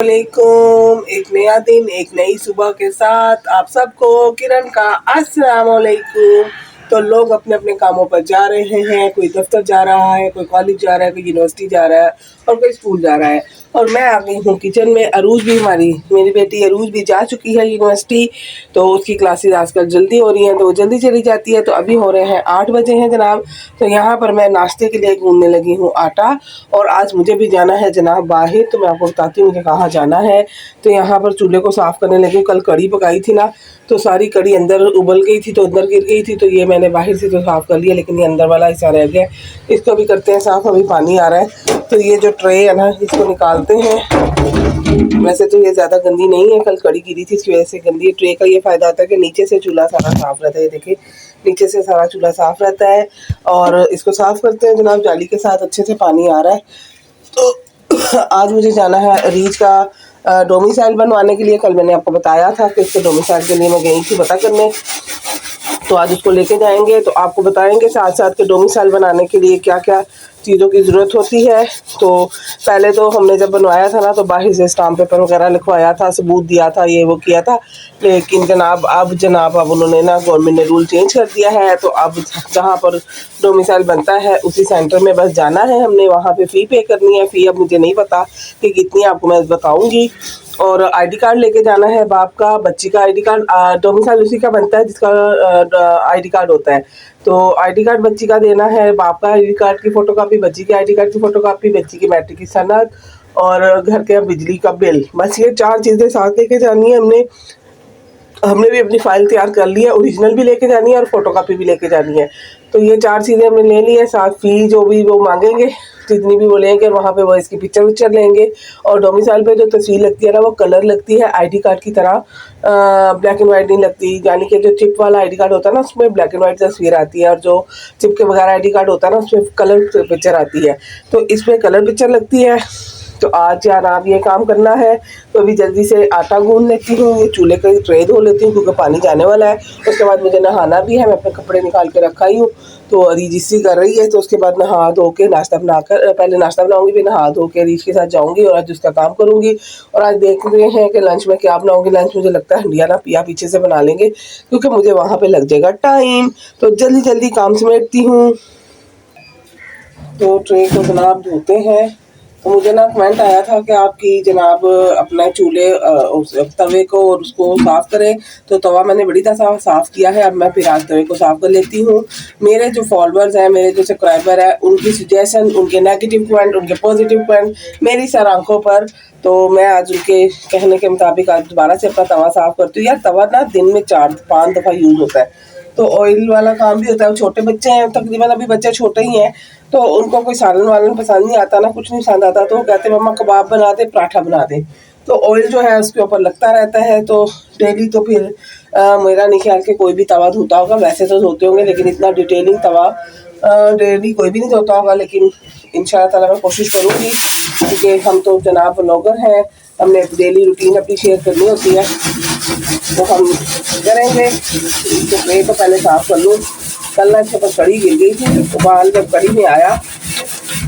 वालेकुम। एक नया दिन, एक नई सुबह के साथ आप सबको किरण का अस्सलाम वालेकुम। तो लोग अपने अपने कामों पर जा रहे हैं, कोई दफ्तर जा रहा है, कोई कॉलेज जा रहा है, कोई यूनिवर्सिटी जा रहा है और कोई स्कूल जा रहा है। और मैं आ गई हूँ किचन में। अरूज भी मेरी बेटी अरूज भी जा चुकी है यूनिवर्सिटी। तो उसकी क्लासेस आजकल जल्दी हो रही हैं तो वो जल्दी चली जाती है। तो अभी हो रहे हैं 8 बजे हैं जनाब। तो यहाँ पर मैं नाश्ते के लिए गूंदने लगी हूँ आटा। और आज मुझे भी जाना है जनाब बाहर। तो मैं आपको बताती हूँ मुझे कहाँ जाना है। तो यहाँ पर चूल्हे को साफ़ करने लगी हूँ। कल कढ़ी पकाई थी ना, तो सारी कढ़ी अंदर उबल गई थी तो अंदर गिर गई थी। तो ये मैंने बाहर से तो साफ़ कर लिया, लेकिन ये अंदर वाला हिस्सा रह गया। इसको भी करते हैं साफ़। अभी पानी आ रहा है तो ये जो ट्रे है ना, इसको निकालते हैं। वैसे तो ये ज़्यादा गंदी नहीं है, कल कढ़ी गिरी थी इसकी वजह से गंदी है। ट्रे का ये फ़ायदा होता है कि नीचे से चूल्हा सारा साफ़ रहता है। ये देखिए नीचे से सारा चूल्हा साफ़ रहता है। और इसको साफ़ करते हैं जनाब, जाली के साथ अच्छे से पानी आ रहा है। तो आज मुझे जाना है रीच का डोमिसाइल बनवाने के लिए। कल मैंने आपको बताया था कि इसके डोमिसाइल के लिए मैं गई थी पता करने। तो आज उसको लेके जाएंगे तो आपको बताएंगे साथ साथ के डोमिसाइल बनाने के लिए क्या क्या चीज़ों की ज़रूरत होती है। तो पहले तो हमने जब बनवाया था ना तो बाहर से स्टाम्प पेपर वगैरह लिखवाया था, सबूत दिया था, ये वो किया था। लेकिन अब उन्होंने ना गवर्नमेंट ने रूल चेंज कर दिया है। तो अब जहाँ पर डोमिसाइल बनता है उसी सेंटर में बस जाना है हमने, वहाँ पे फ़ी पे करनी है। फ़ी अब मुझे नहीं पता कि कितनी, आपको मैं बताऊँगी। और आईडी कार्ड लेके जाना है बाप का, बच्ची का आईडी कार्ड। डोमिसाइल उसी का बनता है जिसका आईडी कार्ड होता है। तो आईडी कार्ड बच्ची का देना है, बाप का आईडी कार्ड की फ़ोटोकॉपी, बच्ची के आईडी कार्ड की फ़ोटोकॉपी, बच्ची की मैट्रिक की सनद और घर के बिजली का बिल। बस ये 4 चीज़ें साथ लेके जानी है हमने भी अपनी फ़ाइल तैयार कर ली है। ओरिजिनल भी लेके जानी है और फ़ोटोकॉपी भी लेके जानी है। तो ये 4 चीज़ें हमने ले ली है। साथ फ़ी जो भी वो मांगेंगे, जितनी भी वो लेंगे, वहाँ पे वो इसकी पिक्चर लेंगे। और डोमिसाइल पे जो तस्वीर लगती है ना, वो कलर लगती है आईडी कार्ड की तरह, ब्लैक एंड वाइट नहीं लगती। यानी कि जो चिप वाला आईडी कार्ड होता है ना, उसमें ब्लैक एंड वाइट तस्वीर आती है, और जो चिप के बगैर आईडी कार्ड होता है ना, उसमें कलर पिक्चर आती है। तो इसमें कलर पिक्चर लगती है। तो आज यार आप ये काम करना है। तो अभी जल्दी से आटा गूंद लेती हूँ, ये चूल्हे का ट्रे धो लेती हूँ क्योंकि पानी जाने वाला है। उसके बाद मुझे नहाना भी है, मैं अपने कपड़े निकाल के रखा ही हूँ। तो रजिस्ट्री कर रही है तो उसके बाद नहा धो के नाश्ता बनाकर, पहले नाश्ता बनाऊंगी फिर नहा धो के रीच के साथ जाऊंगी और आज उसका काम करूंगी। और आज देख रहे हैं कि लंच में क्या बनाऊंगी। लंच मुझे लगता है हंडिया ना पिया पीछे से बना लेंगे क्योंकि मुझे वहाँ पे लग जाएगा टाइम। तो जल्दी जल्दी काम समेटती हूँ। तो ट्रे को जनाब धोते हैं। तो मुझे ना कमेंट आया था कि आपकी जनाब अपना चूल्हे उस तवे को और उसको साफ़ करें। तो तवा मैंने बड़ी तरह साफ़ किया है। अब मैं फिर आज तवे को साफ़ कर लेती हूँ। मेरे जो फॉलोअर्स हैं, मेरे जो सब्सक्राइबर हैं, उनकी सजेशन, उनके नेगेटिव पॉइंट, उनके पॉजिटिव पॉइंट मेरी सर आंखों पर। तो मैं आज उनके कहने के मुताबिक आज दोबारा से अपना तवा साफ़ करती हूँ। यार तवा ना दिन में 4-5 दफ़ा यूज़ होता है। तो ऑयल वाला काम भी होता है। छोटे बच्चे हैं, तकरीबन अभी बच्चे छोटे ही हैं, तो उनको कोई सालन वालन पसंद नहीं आता ना, कुछ नहीं पसंद आता। तो वो कहते मम्मा कबाब बना दे, पराठा बना दे। तो ऑयल जो है उसके ऊपर लगता रहता है। तो डेली तो फिर मेरा नहीं ख्याल कि कोई भी तवा धोता होगा। वैसे तो धोते होंगे लेकिन इतना डिटेलिंग तवा डेली कोई भी नहीं धोता होगा। लेकिन इंशाल्लाह ताला मैं कोशिश करूँगी क्योंकि हम तो जनाब व्लॉगर हैं, हमने डेली रूटीन अपनी शेयर करनी होती है। तो हम करेंगे। तो ट्रे को पहले साफ़ कर लूँ। कल ना इसके ऊपर कढ़ी गिर गई थी। तो बाल जब कढ़ी में आया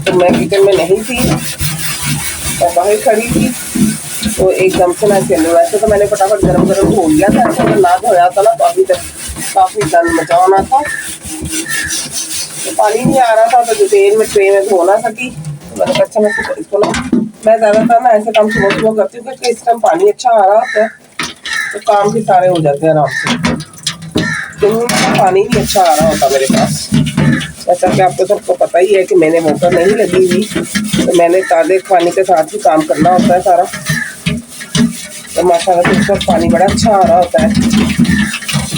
तो मैं किचन में नहीं थी और बाहर खड़ी थी। तो एकदम से मैं चल, वैसे तो मैंने फटाफट गरम धो लिया था। ऐसा अगर ना धोया था ना तो अभी तक काफ़ी गंद मचा होना था। तो पानी नहीं आ रहा था तो जो तेल में ट्रे में धो ना सकी। तो मैंने कहा अच्छा मैं इसको ना, मैं ज़्यादातर ना ऐसे काम सुबह सुबह करती हूँ क्योंकि इस टाइम पानी अच्छा आ रहा होता है तो काम भी सारे हो जाते हैं आराम से। दिन में पानी भी अच्छा आ रहा होता मेरे पास। जैसा कि आपको सबको पता ही है कि मैंने मोटर नहीं लगी हुई, तो मैंने ताज़े पानी के साथ ही काम करना होता है सारा। तो माशाल्लाह से इस वक्त पानी बड़ा अच्छा आ रहा होता है।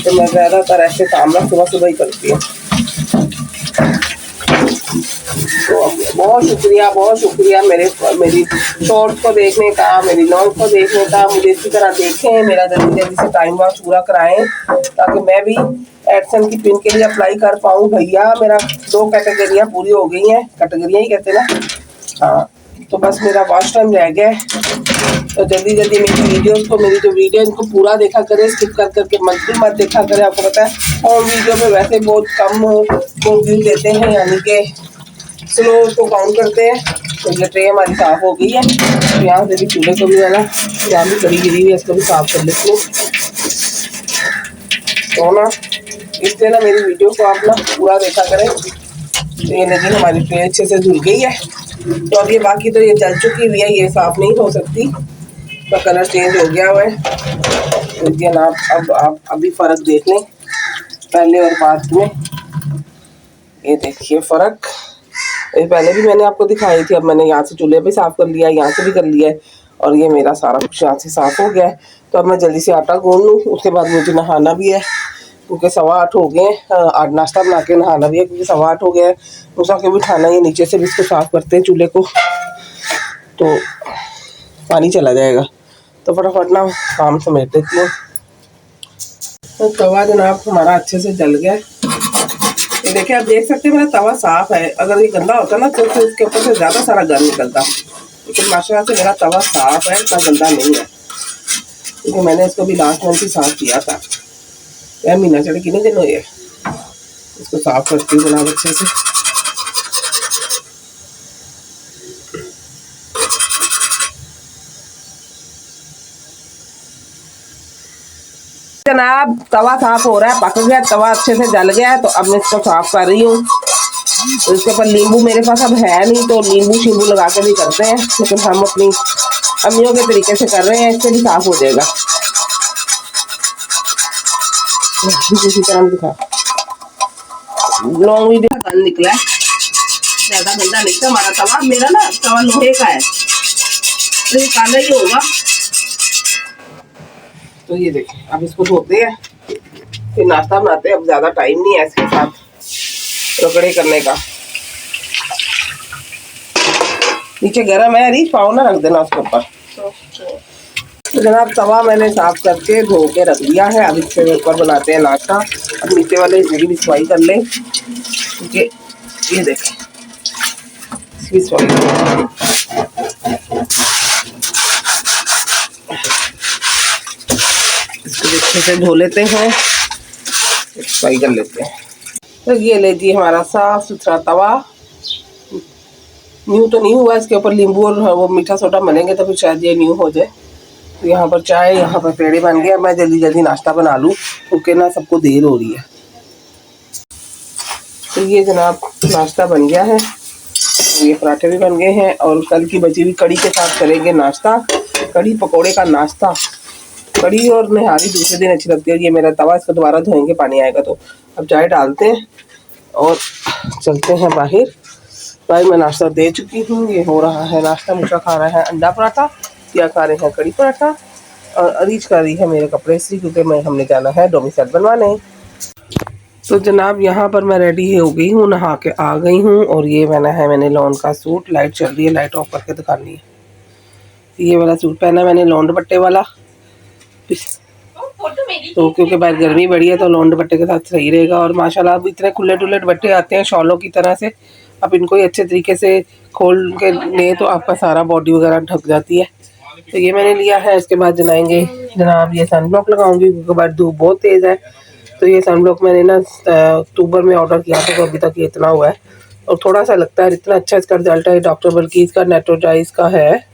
तो मैं ज़्यादातर ऐसे काम ना सुबह सुबह ही करती हूँ। तो बहुत शुक्रिया मेरी शॉर्ट्स को देखने का, मेरी लॉन्ग को देखने का। मुझे इसी तरह देखें, मेरा जल्दी जल्दी से टाइम वॉच पूरा कराएं ताकि मैं भी एडसन की पिन के लिए अप्लाई कर पाऊँ। भैया मेरा 2 कैटेगरियाँ पूरी हो गई हैं, कैटेगरियाँ ही कहते ना, हाँ। तो बस मेरा वॉच टाइम रह गया है। तो जल्दी जल्दी मेरी जो वीडियो इनको पूरा देखा करें, स्किप कर करके मत देखा करें। आपको पता है होम वीडियो में वैसे बहुत कम वो व्यू देते हैं, यानी कि स्लो उसको काउंट करते हैं। तो ये ट्रे हमारी साफ़ हो गई है। तो यहाँ से भी चूल्हे को भी है ना, यहाँ भी कड़ी गिरी हुई है, इसको भी साफ़ कर लेती हूँ। तो ना इसलिए ना मेरी वीडियो को आप ना पूरा देखा करें। तो ये लेकिन हमारी ट्रे अच्छे से धुल गई है। तो अब ये बाकी तो ये जल चुकी हुई है, ये साफ़ नहीं हो सकती, तो कलर चेंज हो गया हुआ है। तो ये ना अब आप अभी फ़र्क देख लें पहले और बाद में। ये देखिए फ़र्क, ये पहले भी मैंने आपको दिखाई थी। अब मैंने यहाँ से चूल्हे पे साफ़ कर लिया है, यहाँ से भी कर लिया है, और ये मेरा सारा कुछ यहाँ से साफ़ हो गया है। तो अब मैं जल्दी से आटा गूंद लूँ, उसके बाद मुझे नहाना भी है क्योंकि 8:15 हो गए हैं। आज नाश्ता बना के नहाना भी है क्योंकि 8:15 हो गया है। दूसरा के भी उठाना है, नीचे से भी इसको साफ़ करते हैं चूल्हे को, तो पानी चला जाएगा। तो फटाफट ना काम समेट देती हूँ। तो तवा जनाब हमारा अच्छे से जल गया। ये देखिए आप देख सकते हैं मेरा तवा साफ़ है। अगर ये गंदा होता ना तो इसके ऊपर से ज़्यादा सारा गर्म निकलता, लेकिन माशाल्लाह से मेरा तवा साफ़ है, इतना गंदा नहीं है। क्योंकि मैंने इसको भी लास्ट मंथ ही साफ़ किया था। यह महीना चढ़े कितने दिन हुए, इसको साफ़ करती हूँ जनाब अच्छे से। जनाब तवा साफ़ हो रहा है, पक गया तवा, अच्छे से जल गया है। तो अब मैं इसको साफ़ कर रही हूँ। तो इसके ऊपर नींबू मेरे पास अब है नहीं, तो नींबू शींबू लगा के भी करते हैं, लेकिन हम अपनी अम्मियों के तरीके से कर रहे हैं, इससे भी साफ़ हो जाएगा। इसी तरह दिखा लॉन्ग वीडियो गंद निकला है, ज़्यादा गंदा नहीं था हमारा तवा। मेरा ना तवा लोहे का है, तो ये काला ही होगा। तो ये देखिए अब इसको धोते हैं, फिर नाश्ता बनाते हैं। अब ज़्यादा टाइम नहीं है इसके साथ रगड़े करने का। नीचे गरम है, रीच पाव ना रख देना उसके ऊपर। तो जनाब तवा मैंने साफ करके धो के रख दिया है। अब इससे ऊपर बनाते हैं नाश्ता। अब नीचे वाले इसकी भी सफाई कर लें, क्योंकि ये देखें इसकी सफाई इसको अच्छे से धो लेते हैं, सफाई कर लेते हैं। तो ये लीजिए हमारा साफ सुथरा तवा। न्यू तो नहीं हुआ, इसके ऊपर नींबू और वो मीठा सोडा मलेंगे तो फिर शायद ये न्यू हो जाए। तो यहाँ पर चाय, यहाँ पर पेड़े बन गए। मैं जल्दी जल्दी नाश्ता बना लूँ क्योंकि ना सबको देर हो रही है। तो ये जनाब नाश्ता बन गया है, ये पराठे भी बन गए हैं, और कल की बची हुई कड़ी के साथ करेंगे नाश्ता। कड़ी पकोड़े का नाश्ता। कड़ी और निहारी दूसरे दिन अच्छी लगती है। ये मेरा तवा, इसको दोबारा धोएंगे, पानी आएगा तो। अब चाय डालते हैं और चलते हैं बाहर। भाई मैं नाश्ता दे चुकी हूँ, ये हो रहा है नाश्ता। मुझे खा रहा है अंडा पराठा, या खा रहे हैं कड़ी पराठा, और अरीज कर रही है मेरे कपड़े से, क्योंकि हमने जाना है डोमिसाइल बनवाने। तो जनाब यहाँ पर मैं रेडी हो गई हूँ, नहा के आ गई हूँ, और ये मैंने लॉन का सूट, लाइट चल रही है, लाइट ऑफ करके दिखानी है। ये वाला सूट पहना मैंने लॉन दुपट्टे वाला, तो क्योंकि बाहर गर्मी बड़ी है तो लॉन दुपट्टे के साथ सही रहेगा। और माशाल्लाह अब इतने खुले डुले दुपट्टे आते हैं शॉलों की तरह से। आप इनको ही अच्छे तरीके से खोल के ले तो आपका सारा बॉडी वगैरह ढक जाती है। तो ये मैंने लिया है। इसके बाद जलाएंगे जनाब, ये सन ब्लॉक लगाऊंगी क्योंकि बाहर धूप बहुत तेज़ है। तो ये सन ब्लॉक मैंने ना अक्टूबर में ऑर्डर किया था, तो अभी तक ये इतना हुआ है, और थोड़ा सा लगता है इतना अच्छा इसका रिजल्ट है। डॉक्टर बल्कि इसका नेट्रोजाइज का है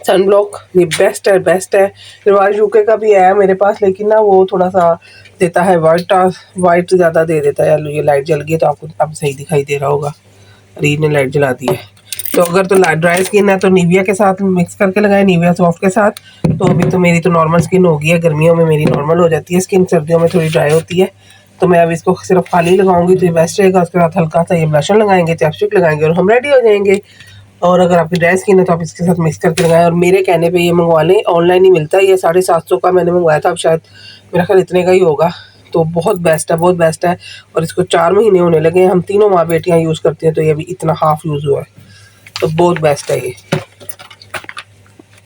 सन ब्लॉक, ये बेस्ट है। रिवाज यूके का भी है मेरे पास, लेकिन ना वो थोड़ा सा देता है वाइट ज़्यादा दे देता है। ये लाइट जल गई तो आपको अब सही दिखाई दे रहा होगा, रीड ने लाइट जला दी है। तो अगर तो ड्राई स्किन है तो निविया के साथ मिक्स करके लगाए, निविया सॉफ्ट के साथ। तो अभी तो मेरी तो नॉर्मल स्किन हो गई है, गर्मियों में मेरी नॉर्मल हो जाती है स्किन, सर्दियों में थोड़ी ड्राई होती है। तो मैं अब इसको सिर्फ खाली लगाऊंगी तो ये बेस्ट रहेगा। उसके साथ हल्का सा ये ब्लशर लगाएंगे, चैपस्टिक लगाएंगे, और हम रेडी हो जाएंगे। और अगर आपकी ड्राई स्किन है तो आप इसके साथ मिक्स करके लगाएं। और मेरे कहने पे ये मंगवा लें, ऑनलाइन ही मिलता है। ये 750 का मैंने मंगवाया था, अब शायद मेरा ख्याल इतने का ही होगा। तो बहुत बेस्ट है। और इसको 4 महीने होने लगे हैं, हम तीनों माँ बेटियाँ यूज़ करती हैं, तो ये अभी इतना हाफ यूज़ हुआ है, तो बहुत बेस्ट है ये।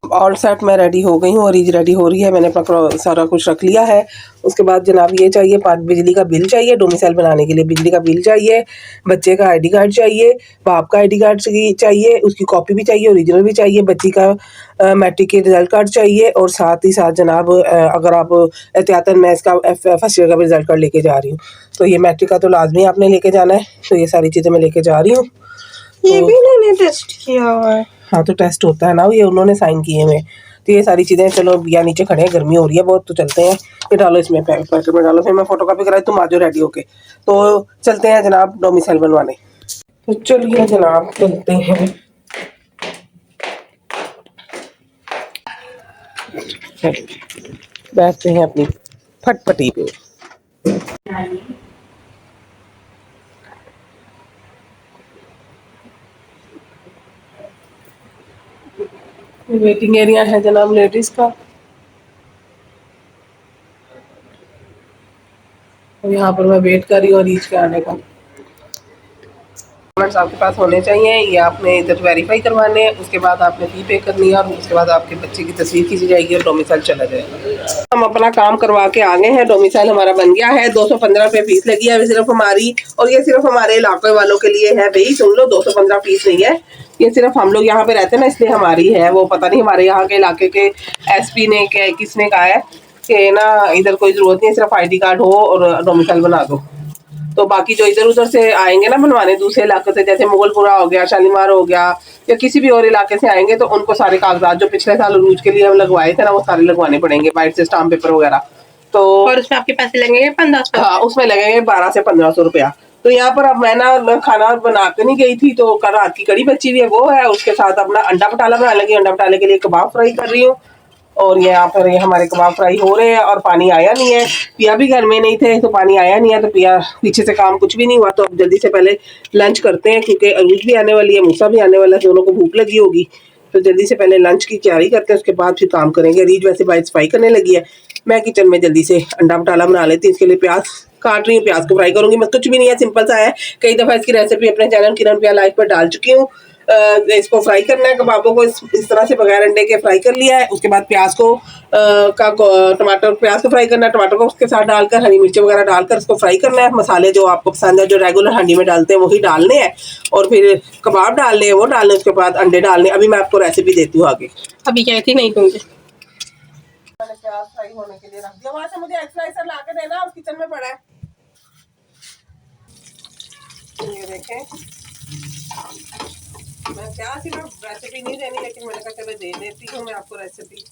ऑल सेट मैं रेडी हो गई हूँ, और ये रेडी हो रही है, मैंने अपना सारा कुछ रख लिया है। उसके बाद जनाब ये चाहिए, 5 बिजली का बिल चाहिए, डोमिसाइल बनाने के लिए बिजली का बिल चाहिए, बच्चे का आईडी कार्ड चाहिए, बाप का आईडी कार्ड चाहिए, उसकी कॉपी भी चाहिए, ओरिजिनल भी चाहिए, बच्ची का मैट्रिक के रिजल्ट कार्ड चाहिए, और साथ ही साथ जनाब अगर आप एहतियातन मैं इसका फर्स्ट ईयर का भी रिजल्ट कार्ड लेके जा रही हूँ, तो ये मैट्रिक का तो लाजमी आपने लेके जाना है। तो ये सारी चीज़ें मैं लेके जा रही हूँ। ये भी इन्होंने टेस्ट किया हुआ है। हाँ तो टेस्ट होता है ना, ये उन्होंने साइन किए हुए। तो ये सारी चीज़ें, चलो भैया नीचे खड़े हैं, गर्मी हो रही है बहुत, तो चलते हैं। ये डालो इसमें, पैकेट में डालो, फिर मैं फोटो कॉपी कराई, तुम आ जाओ रेडी होके। तो चलते हैं जनाब डोमिसाइल बनवाने। तो चलिए जनाब चलते हैं। बैठते हैं अपनी फटपटी पे। वेटिंग एरिया है जनाब लेडीज का, और यहाँ पर मैं वेट कर रही हूँ रीच के आने का। डॉक्यूमेंट्स आपके पास होने चाहिए, ये आपने इधर वेरीफाई करवाने हैं, उसके बाद आपने फी पे करनी है, और उसके बाद आपके बच्चे की तस्वीर खींची जाएगी और डोमिसाइल चला जाएगा। हम अपना काम करवा के आ गए हैं, डोमिसाइल हमारा बन गया है। 215 रुपये फीस लगी है सिर्फ हमारी, और ये सिर्फ हमारे इलाके वालों के लिए है भाई, सुन लो, 215 फीस नहीं है, ये सिर्फ हम लोग यहाँ पे रहते हैं ना इसलिए हमारी है। वो पता नहीं हमारे यहाँ के इलाके के एसपी ने किसने कहा है कि ना इधर कोई जरूरत नहीं है, सिर्फ ID कार्ड हो और डोमिसाइल बना दो। तो बाकी जो इधर उधर से आएंगे ना बनवाने, दूसरे इलाके से, जैसे मुगलपुरा हो गया, शालीमार हो गया, या किसी भी और इलाके से आएंगे, तो उनको सारे कागजात जो पिछले साल उरूज के लिए हम लगवाए थे ना, वो सारे लगवाने पड़ेंगे, बाइट से स्टाम्प पेपर वगैरह। तो और उसमें आपके पैसे लगेंगे 1500। हाँ, उसमें लगेंगे 1200 से 1500 रुपया। तो यहाँ पर अब मैं खाना बना के नहीं गई थी, तो कल रात की कड़ी बची हुई है, वो है, उसके साथ अपना अंडा पटाला बना लगी। अंडा पटाले के लिए कबाब फ्राई कर रही हूँ, और यहाँ पर ये हमारे कबाब फ्राई हो रहे हैं, और पानी आया नहीं है। पिया भी घर में नहीं थे तो पानी आया नहीं है, तो पिया पीछे से काम कुछ भी नहीं हुआ। तो अब जल्दी से पहले लंच करते हैं, क्योंकि अरूज भी आने वाली है, मूसा भी आने वाला है, दोनों को भूख लगी होगी। तो जल्दी से पहले लंच की तैयारी करते हैं, उसके बाद फिर काम करेंगे। रीज वैसे बाइट सफाई करने लगी है, मैं किचन में जल्दी से अंडा मटाला बना लेती हूँ। इसके लिए प्याज काट रही हूँ, प्याज को फ्राई करूंगी। मैं कुछ भी नहीं है, सिंपल सा है। कई दफ़ा इसकी रेसिपी अपने चैनल किरण प्रिया लाइफ पर डाल चुकी हूँ। इसको फ्राई करना है, कबाबों को इस तरह से बगैर अंडे के फ्राई कर लिया है। उसके बाद प्याज को टमाटर प्याज को फ्राई करना है, टमाटर को उसके साथ डालकर, हरी मिर्ची वगैरह डालकर उसको फ्राई करना है। मसाले जो आपको पसंद है, जो रेगुलर हांडी में डालते हैं, वही डालने हैं, और फिर कबाब डालने हैं, वो डालने, उसके बाद अंडे डालने। अभी मैं आपको रेसिपी देती हूँ आगे। अभी कहती नहीं दूंगी। मैंने प्याज फ्राई होने के लिए रख दिया, वहां से मुझे एक्सरसाइजर ला के देना, उस किचन में पड़ा है। ये देखें, मैं क्या सिर्फ रेसिपी नहीं देनी, लेकिन मैंने कहा चलो दे देती हूँ मैं आपको रेसिपी।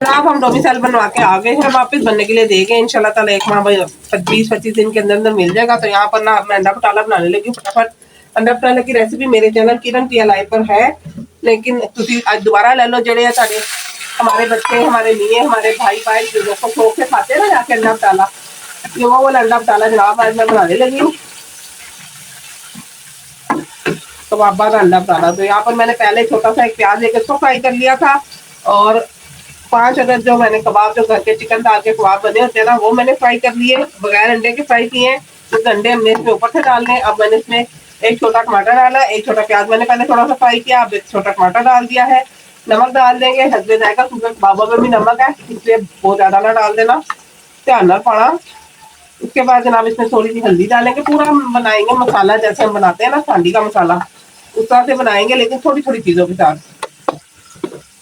आप हम डोमिसाइल बनवा के आ गए हैं, वापस बनने के लिए दे गए इंशाल्लाह ताला। एक माह 20-25 दिन के अंदर अंदर मिल जाएगा। तो यहाँ पर ना मैं अंडा पटाला बनाने लगी हूँ फटाफट। अंडा पटाले की रेसिपी मेरे चैनल किरण प्रिया लाइव पर है, लेकिन तुम आज दोबारा ले लो, जड़े सारे हमारे बच्चे, हमारे लिए, हमारे भाई भाई जो शौक से खाते हैं ना जाके अंडा पटाला, ये वो वाला अंडा पटाला जनाब आज मैं बनाने लगी हूँ, कबाबा का अंडा पटाला। तो यहाँ पर मैंने पहले छोटा सा एक प्याज लेकर इसको फ्राई कर लिया था, और 5 अदर जो मैंने कबाब जो घर के चिकन डाल के कबाब बने होते हैं ना, वो मैंने फ्राई कर लिए, बगैर अंडे के फ्राई किए हैं। तो अंडे हमने इसमें ऊपर से डालने हैं। अब मैंने इसमें एक छोटा टमाटर डाला, एक छोटा प्याज मैंने पहले थोड़ा सा फ्राई किया, अब एक छोटा टमाटर डाल दिया है। नमक डाल देंगे, हल्के जाएगा, क्योंकि कबाबों में भी नमक है, इसलिए बहुत ज्यादा ना डाल देना, ध्यान ना पड़ा। उसके बाद जनाब इसमें थोड़ी सी हल्दी डालेंगे। पूरा हम बनाएंगे मसाला जैसे हम बनाते हैं ना हांडी का मसाला, उस तरह से बनाएंगे, लेकिन थोड़ी थोड़ी चीजों के साथ।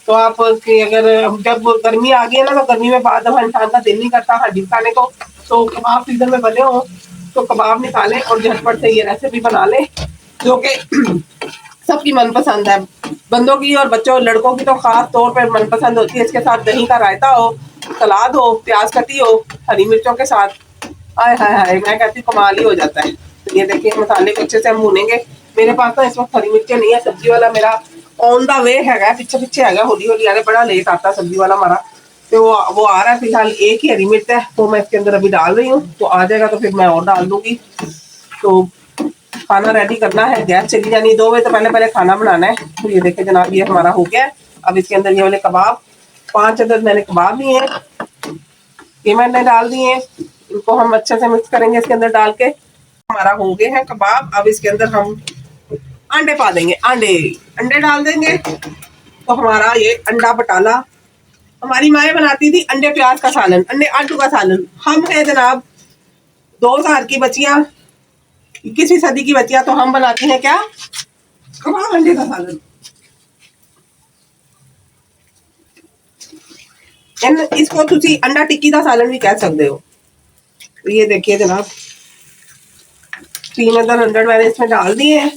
तो आप अगर जब गर्मी आ गई है ना, तो गर्मी में बाद दफा इंसान का दिल नहीं करता हांडी खाने को, तो कबाब सीजन में बने हो तो कबाब निकालें और झटपट से ये रेसिपी बना लें, जो कि सबकी मनपसंद है, बंदों की और बच्चों लड़कों की तो खास तौर पर मनपसंद होती है। इसके साथ दही का रायता हो, सलाद हो, प्याज कटी हो, हरी मिर्चों के साथ, आय हाय हाय, मैं कहती हूँ कमाल ही हो जाता है। तो ये देखिए मसाले को अच्छे से हम भूनेंगे। मेरे पास तो इस वक्त हरी मिर्चें नहीं है, सब्जी वाला मेरा ऑन द वे है, पीछे पीछे है, हौली हौली आ रहा, बड़ा लेट आता सब्जी वाला हमारा, तो वो आ रहा है। फिलहाल एक ही हरी मिर्च है, तो मैं इसके अंदर अभी डाल रही हूँ, तो आ जाएगा तो फिर मैं और डाल दूंगी। तो खाना रेडी करना है, गैस चली जानी 2 बजे, तो पहले पहले खाना बनाना है। तो ये देखे जनाब, ये हमारा हो गया है। अब इसके अंदर ये वाले कबाब, 5 अदद मैंने कबाब लिए हैं, ये मैंने डाल दिए हैं। इनको हम अच्छे से मिक्स करेंगे इसके अंदर डाल के। हमारा हो गए हैं कबाब। अब इसके अंदर हम अंडे पा देंगे, अंडे डाल देंगे। तो हमारा ये अंडा पटाला, हमारी माएँ बनाती थी अंडे प्याज का सालन, अंडे आलू का सालन। हम है जनाब 2000 की बच्चियां, 21वीं सदी की बच्चियां, तो हम बनाती हैं क्या, कबाब अंडे का सालन। इसको तुसी अंडा टिक्की का सालन भी कह सकते हो। तो ये देखिए जनाब, 3 अदर अंडे मैंने इसमें डाल दिए हैं।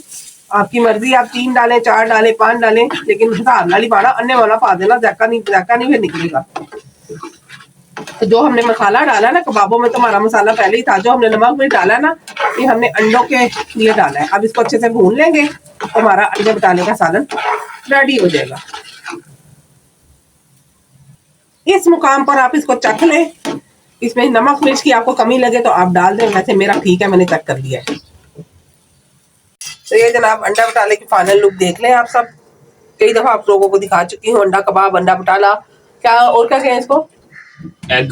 आपकी मर्जी, आप 3 डालें, 4 डालें, 5 डालें, लेकिन हिसाब नाल ही पाना, अन्य वाला पा देना, जायका नहीं फिर निकलेगा। तो जो हमने मसाला डाला ना कबाबों में, तो हमारा मसाला पहले ही था, जो हमने नमक में डाला ना, ये हमने अंडों के लिए डाला है। अब इसको अच्छे से भून लेंगे तो हमारा अंडे बटाले का सालन रेडी हो जाएगा। इस मुकाम पर आप इसको चख लें, इसमें नमक मिर्च की आपको कमी लगे तो आप डाल दें, वैसे मेरा ठीक है, मैंने चेक कर लिया है। तो ये जनाब अंडा बटाले की फाइनल लुक देख लें आप सब। कई दफा आप लोगों को दिखा चुकी हूँ अंडा कबाब, अंडा बटाला, क्या और क्या कहें इसको, एग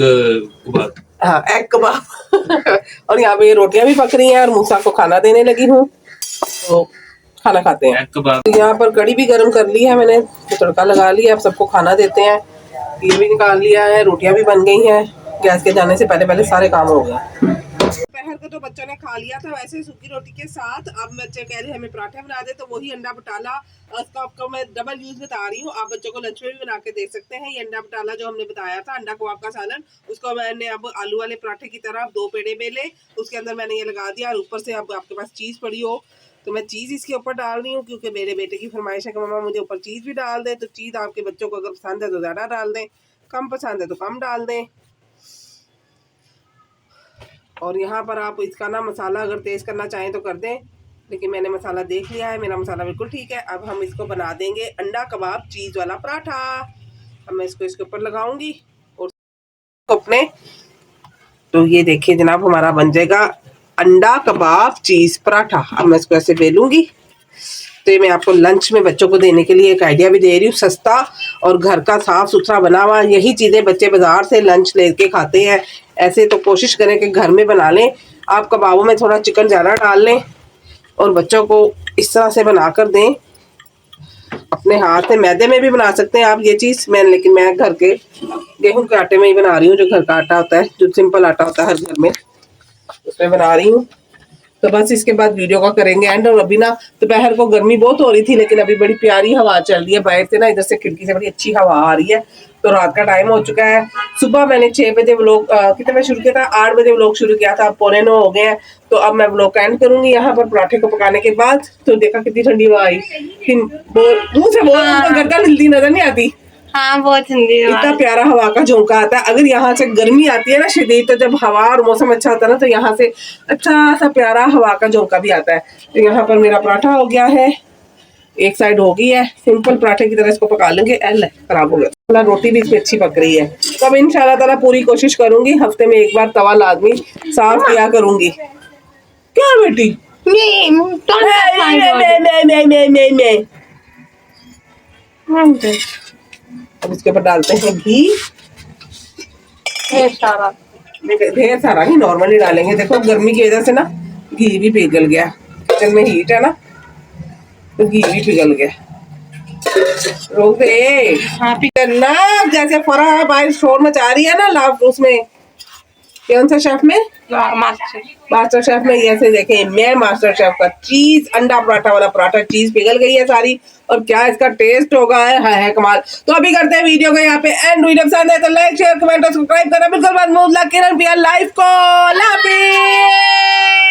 कबाब। हाँ, एग कबाब। और यहाँ पे रोटियां भी पक रही हैं और मूसा को खाना देने लगी हूँ, तो खाना खाते हैं। एग कबाब। तो यहाँ पर कड़ी भी गर्म कर ली है मैंने, तो तड़का लगा लिया, अब सबको खाना देते हैं। ये भी निकाल लिया है, रोटियां भी बन गई हैं, गैस के जाने से पहले पहले सारे काम हो गए। दोपहर को तो बच्चों ने खा लिया था वैसे सूखी रोटी के साथ। अब बच्चे कह रहे हैं हमें पराठे बना दे, तो वही अंडा बटाला, उसका आपको मैं डबल यूज बता रही हूँ, आप बच्चों को लंच में भी बना के दे सकते हैं। ये अंडा बटाला जो हमने बताया था, अंडा कबाब का सालन, उसको मैंने अब आलू वाले पराठे की तरह 2 पेड़े बेले, उसके अंदर मैंने ये लगा दिया, और ऊपर से अब आपके पास चीज़ पड़ी हो तो मैं चीज़ इसके ऊपर डाल रही हूँ, क्योंकि मेरे बेटे की फरमाइश है कि मम्मा मुझे ऊपर चीज़ भी डाल दे। तो चीज़ आपके बच्चों को अगर पसंद है तो ज़्यादा डाल दें, कम पसंद है तो कम डाल दें। और यहाँ पर आप इसका ना मसाला अगर तेज़ करना चाहें तो कर दें, लेकिन मैंने मसाला देख लिया है, मेरा मसाला बिल्कुल ठीक है। अब हम इसको बना देंगे अंडा कबाब चीज़ वाला पराठा। अब मैं इसको इसके ऊपर लगाऊंगी और अपने, तो ये देखिए जनाब हमारा बन जाएगा अंडा कबाब चीज़ पराठा। अब मैं इसको ऐसे बेलूंगी। तो ये मैं आपको लंच में बच्चों को देने के लिए एक आइडिया भी दे रही हूँ, सस्ता और घर का साफ सुथरा बना हुआ। यही चीज़ें बच्चे बाजार से लंच लेके खाते हैं, ऐसे तो कोशिश करें कि घर में बना लें। आप कबाबों में थोड़ा चिकन ज़्यादा डाल लें और बच्चों को इस तरह से बना कर दें अपने हाथ से। मैदे में भी बना सकते हैं आप ये चीज़, लेकिन मैं घर के गेहूं के आटे में ही बना रही हूँ, जो घर का आटा होता है, जो सिंपल आटा होता है हर घर में, उसमें बना रही हूँ। तो बस इसके बाद वीडियो का करेंगे एंड। और अभी ना दोपहर को गर्मी बहुत हो रही थी, लेकिन अभी बड़ी प्यारी हवा चल रही है बाहर से ना, इधर से खिड़की से बड़ी अच्छी हवा आ रही है। तो रात का टाइम हो चुका है। सुबह मैंने 6 बजे व्लॉग कितने बजे शुरू किया था, 8 बजे व्लॉग शुरू किया था, अब 8:45 हो गए हैं। तो अब मैं व्लॉग एंड करूंगी यहाँ पर पराठे को पकाने के बाद। तो देखा कितनी ठंडी हवा आई, मुँह से बोल गर्दन हिलती नजर नहीं आती। हाँ बहुत ठंडी हवा इतना है। प्यारा हवा का झोंका आता है। अगर यहाँ से गर्मी आती है ना शदीद, तो जब हवा और मौसम अच्छा होता है ना, तो यहाँ से अच्छा सा प्यारा हवा का झोंका भी आता है। तो यहाँ पर मेरा पराठा हो गया है, एक साइड हो गई है, सिंपल पराठे की तरह इसको पका लेंगे। खराब हो गया, रोटी भी इसमें अच्छी पक रही है। तो अब इंशाल्लाह ताला पूरी कोशिश करूंगी, हफ्ते में एक बार तवा लाजमी साफ किया करूंगी। क्या बेटी, अब इसके ऊपर डालते हैं घी, ढेर सारा नहीं, नॉर्मली डालेंगे। देखो गर्मी की वजह से ना घी भी पिघल गया, किचन में हीट है ना, तो घी भी पिघल गया। रोक दे, हाँ पिघलना। जैसे फरा बाहर शोर मचा रही है ना लाभ, उसमें कौन सा शेफ में, मास्टर शेफ में। ऐसे देखें मैं मास्टर शेफ का चीज अंडा पराठा वाला पराठा, चीज पिघल गई है सारी, और क्या इसका टेस्ट होगा है कमाल। तो अभी करते हैं वीडियो को यहाँ पे एंड। वीडियो पसंद है तो लाइक शेयर कमेंट और सब्सक्राइब करना बिल्कुल मत भूलना। किरण पिया लाइफ को, अल्लाह हाफिज़।